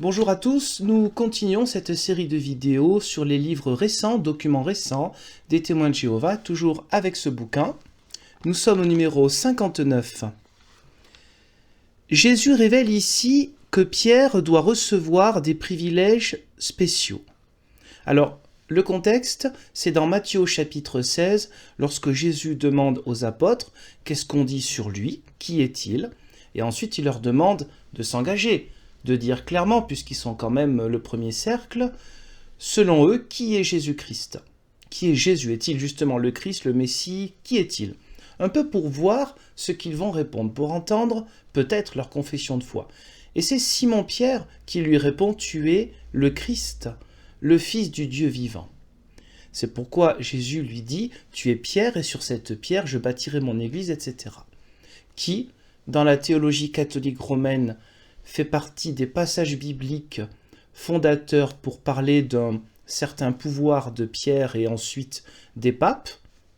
Bonjour à tous, nous continuons cette série de vidéos sur les livres récents, documents récents des témoins de Jéhovah, toujours avec ce bouquin. Nous sommes au numéro 59. Jésus révèle ici que Pierre doit recevoir des privilèges spéciaux. Alors, le contexte, c'est dans Matthieu au chapitre 16, lorsque Jésus demande aux apôtres qu'est-ce qu'on dit sur lui, qui est-il, et ensuite il leur demande de s'engager, de dire clairement, puisqu'ils sont quand même le premier cercle, selon eux, qui est Jésus-Christ? Qui est Jésus? Est-il justement le Christ, le Messie? Qui est-il? Un peu pour voir ce qu'ils vont répondre, pour entendre peut-être leur confession de foi. Et c'est Simon-Pierre qui lui répond « Tu es le Christ, le Fils du Dieu vivant ». C'est pourquoi Jésus lui dit « Tu es Pierre et sur cette pierre je bâtirai mon église, etc. » Qui, dans la théologie catholique romaine, fait partie des passages bibliques fondateurs pour parler d'un certain pouvoir de Pierre et ensuite des papes.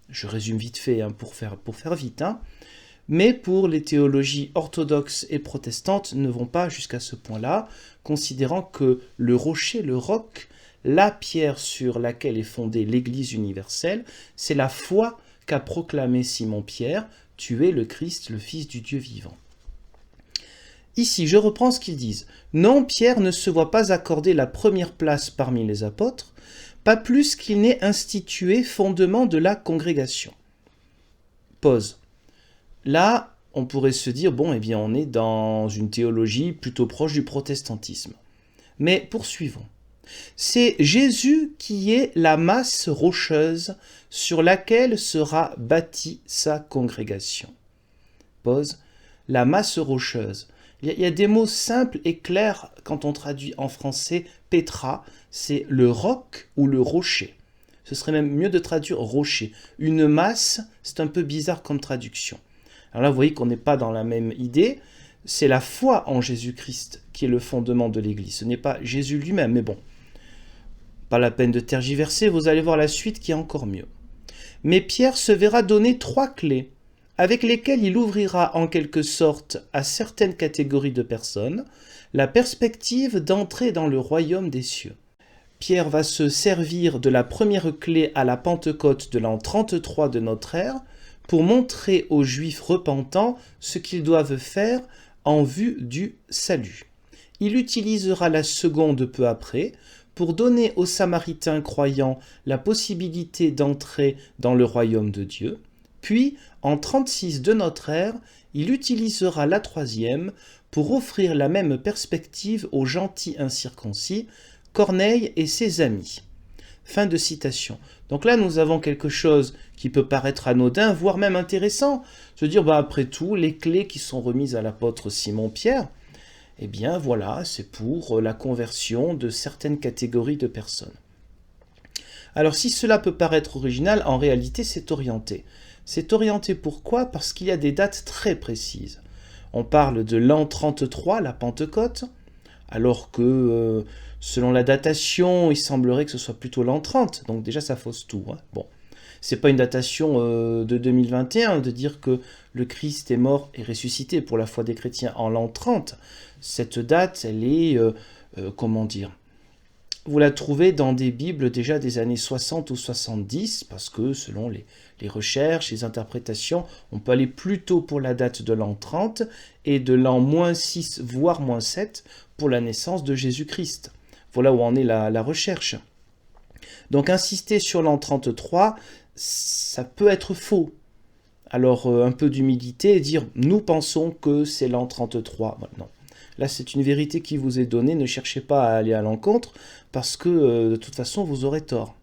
Je résume vite fait pour faire vite. Mais pour les théologies orthodoxes et protestantes ne vont pas jusqu'à ce point-là, considérant que le rocher, le roc, la pierre sur laquelle est fondée l'Église universelle, c'est la foi qu'a proclamé Simon-Pierre, « Tu es le Christ, le Fils du Dieu vivant ». Ici, je reprends ce qu'ils disent. Non, Pierre ne se voit pas accorder la première place parmi les apôtres, pas plus qu'il n'est institué fondement de la congrégation. Pause. Là, on pourrait se dire, bon, eh bien, on est dans une théologie plutôt proche du protestantisme. Mais poursuivons. C'est Jésus qui est la masse rocheuse sur laquelle sera bâtie sa congrégation. Pause. La masse rocheuse. Il y a des mots simples et clairs quand on traduit en français Pétra, c'est le roc ou le rocher. Ce serait même mieux de traduire rocher. Une masse, c'est un peu bizarre comme traduction. Alors là, vous voyez qu'on n'est pas dans la même idée. C'est la foi en Jésus-Christ qui est le fondement de l'Église. Ce n'est pas Jésus lui-même, mais bon. Pas la peine de tergiverser, vous allez voir la suite qui est encore mieux. Mais Pierre se verra donner 3 clés avec lesquels il ouvrira en quelque sorte à certaines catégories de personnes la perspective d'entrer dans le royaume des cieux. Pierre va se servir de la première clé à la Pentecôte de l'an 33 de notre ère pour montrer aux Juifs repentants ce qu'ils doivent faire en vue du salut. Il utilisera la seconde peu après pour donner aux Samaritains croyants la possibilité d'entrer dans le royaume de Dieu. Puis, en 36 de notre ère, il utilisera la troisième pour offrir la même perspective aux gentils incirconcis, Corneille et ses amis. Fin de citation. Donc là, nous avons quelque chose qui peut paraître anodin, voire même intéressant. Se dire, après tout, les clés qui sont remises à l'apôtre Simon-Pierre, eh bien voilà, c'est pour la conversion de certaines catégories de personnes. Alors si cela peut paraître original, en réalité c'est orienté. C'est orienté pourquoi? Parce qu'il y a des dates très précises. On parle de l'an 33, la Pentecôte, alors que selon la datation, il semblerait que ce soit plutôt l'an 30, donc déjà ça fausse tout. Bon, c'est pas une datation de 2021 de dire que le Christ est mort et ressuscité pour la foi des chrétiens en l'an 30. Cette date, elle est, vous la trouvez dans des Bibles déjà des années 60 ou 70, parce que selon les recherches, les interprétations, on peut aller plutôt pour la date de l'an 30 et de l'an -6, voire -7, pour la naissance de Jésus-Christ. Voilà où en est la recherche. Donc insister sur l'an 33, ça peut être faux. Alors un peu d'humilité et dire « nous pensons que c'est l'an 33 ». Non. Là, c'est une vérité qui vous est donnée, ne cherchez pas à aller à l'encontre, parce que de toute façon, vous aurez tort.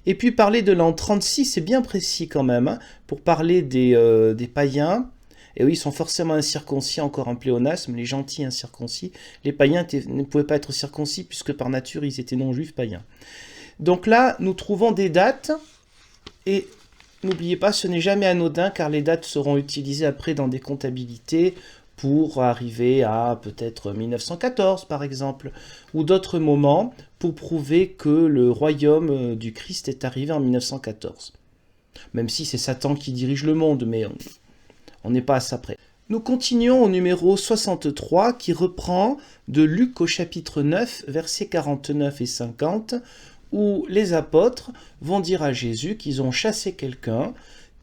Et puis parler de l'an 36, c'est bien précis quand même, pour parler des païens. Et oui, ils sont forcément incirconcis, encore un pléonasme, les gentils incirconcis. Les païens ne pouvaient pas être circoncis, puisque par nature, ils étaient non-juifs païens. Donc là, nous trouvons des dates, et n'oubliez pas, ce n'est jamais anodin, car les dates seront utilisées après dans des comptabilités, pour arriver à peut-être 1914 par exemple, ou d'autres moments pour prouver que le royaume du Christ est arrivé en 1914. Même si c'est Satan qui dirige le monde, mais on n'est pas à ça près. Nous continuons au numéro 63 qui reprend de Luc au chapitre 9, versets 49 et 50, où les apôtres vont dire à Jésus qu'ils ont chassé quelqu'un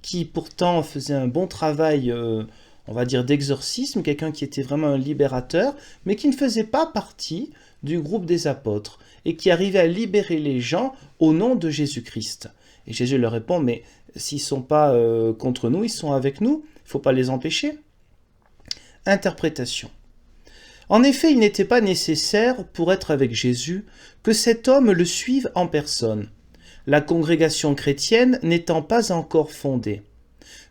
qui pourtant faisait un bon travail, on va dire, d'exorcisme, quelqu'un qui était vraiment un libérateur, mais qui ne faisait pas partie du groupe des apôtres et qui arrivait à libérer les gens au nom de Jésus-Christ. Et Jésus leur répond, mais s'ils ne sont pas contre nous, ils sont avec nous, il ne faut pas les empêcher. Interprétation. En effet, il n'était pas nécessaire, pour être avec Jésus, que cet homme le suive en personne, la congrégation chrétienne n'étant pas encore fondée.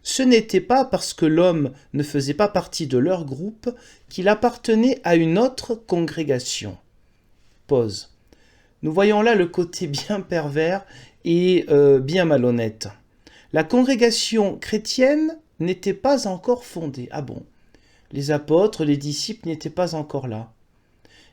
Ce n'était pas parce que l'homme ne faisait pas partie de leur groupe qu'il appartenait à une autre congrégation. Pause. Nous voyons là le côté bien pervers et bien malhonnête. La congrégation chrétienne n'était pas encore fondée. Ah bon? Les apôtres, les disciples n'étaient pas encore là.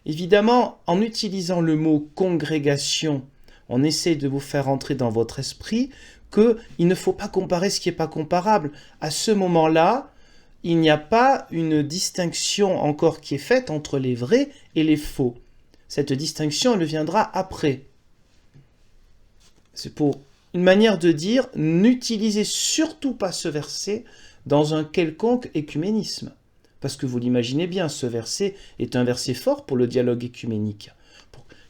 Évidemment, en utilisant le mot congrégation, on essaie de vous faire entrer dans votre esprit qu'il ne faut pas comparer ce qui n'est pas comparable. À ce moment-là, il n'y a pas une distinction encore qui est faite entre les vrais et les faux. Cette distinction, elle viendra après. C'est pour une manière de dire, n'utilisez surtout pas ce verset dans un quelconque écuménisme. Parce que vous l'imaginez bien, ce verset est un verset fort pour le dialogue écuménique.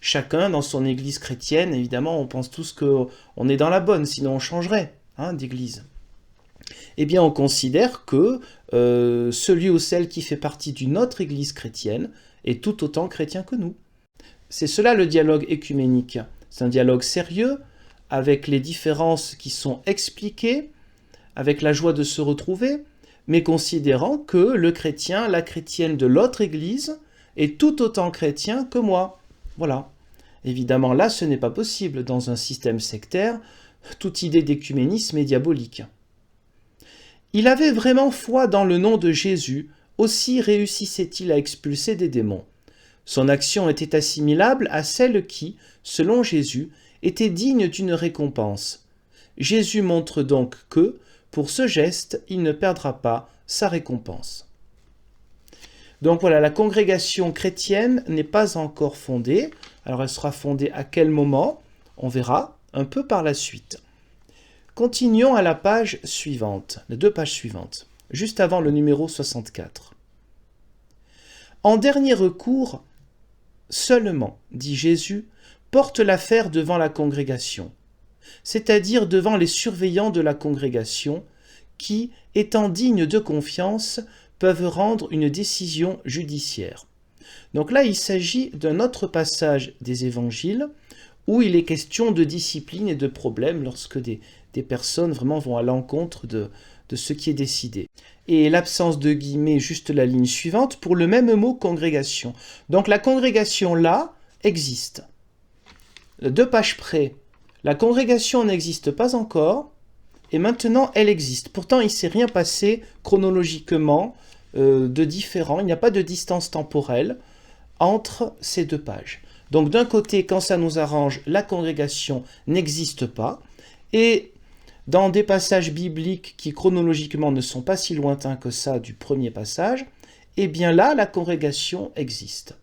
Chacun dans son église chrétienne, évidemment, on pense tous qu'on est dans la bonne, sinon on changerait d'église. Eh bien, on considère que celui ou celle qui fait partie d'une autre église chrétienne est tout autant chrétien que nous. C'est cela le dialogue écuménique. C'est un dialogue sérieux, avec les différences qui sont expliquées, avec la joie de se retrouver, mais considérant que le chrétien, la chrétienne de l'autre église, est tout autant chrétien que moi. Voilà. Évidemment, là, ce n'est pas possible. Dans un système sectaire, toute idée d'écuménisme est diabolique. Il avait vraiment foi dans le nom de Jésus, aussi réussissait-il à expulser des démons. Son action était assimilable à celle qui, selon Jésus, était digne d'une récompense. Jésus montre donc que, pour ce geste, il ne perdra pas sa récompense. Donc voilà, la congrégation chrétienne n'est pas encore fondée. Alors elle sera fondée à quel moment? On verra un peu par la suite. Continuons à la page suivante, les 2 pages suivantes, juste avant le numéro 64. En dernier recours, seulement, dit Jésus, porte l'affaire devant la congrégation, c'est-à-dire devant les surveillants de la congrégation, qui, étant dignes de confiance, peuvent rendre une décision judiciaire. Donc là, il s'agit d'un autre passage des évangiles où il est question de discipline et de problèmes lorsque des personnes vraiment vont à l'encontre de ce qui est décidé. Et l'absence de guillemets, juste la ligne suivante, pour le même mot congrégation. Donc la congrégation là existe. 2 pages près, la congrégation n'existe pas encore, et maintenant elle existe. Pourtant, il ne s'est rien passé chronologiquement de différent, il n'y a pas de distance temporelle entre ces 2 pages. Donc d'un côté, quand ça nous arrange, la congrégation n'existe pas, et dans des passages bibliques qui chronologiquement ne sont pas si lointains que ça du premier passage, eh bien là, la congrégation existe.